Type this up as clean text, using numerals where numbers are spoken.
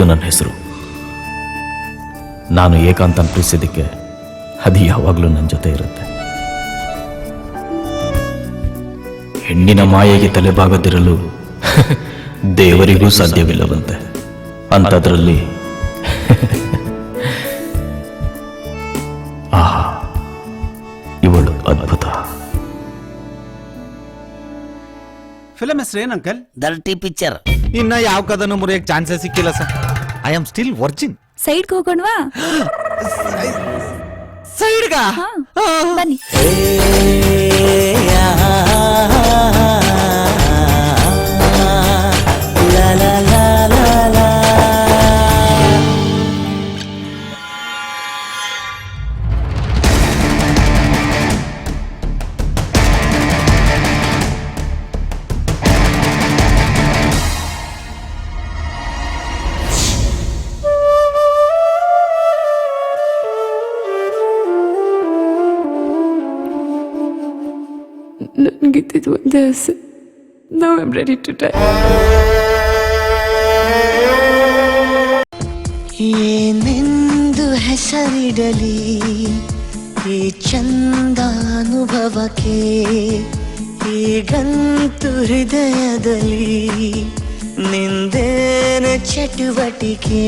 ಇದು ನನ್ನ ಹೆಸರು. ನಾನು ಏಕಾಂತ ಪ್ರೀತಿಸಿದ್ದಕ್ಕೆ ಅದು ಯಾವಾಗಲೂ ನನ್ನ ಜೊತೆ ಇರುತ್ತೆ. ಹೆಣ್ಣಿನ ಮಾಯೆಗೆ ತಲೆಬಾಗದಿರಲು ದೇವರಿಗೂ ಸಾಧ್ಯವಿಲ್ಲವಂತೆ. ಅಂಥದ್ರಲ್ಲಿ ಆಹಾ, ಇವಳು ಅದ್ಭುತ. ಫಿಲಮ್ ಹೆಸರು ಏನು ಅಂಕಲ್? Dirty picture. ಇನ್ನ ಯಾವ ಕದನು ಮುರಿಯಕ್ ಚಾನ್ಸೇ ಸಿಕ್ಕಿಲ್ಲ sir. I am still Virgin. ಸೈಡ್ಗೆ ಹೋಗೋಣವಾ? ಸೈಡ್ಗ ಬನ್ನಿ. ನನಗಿದ್ದಿದ್ದು ಒಂದೇ ಆಸೆ. Now I'm ready to die. ಏನೆಂದು ಹೆಸರಿಡಲಿ ಈ ಚಂದಾನುಭವಕ್ಕೆ, ಈಗಂತೂ ಹೃದಯದಲ್ಲಿ ನಿಂದೇನ ಚಟುವಟಿಕೆ.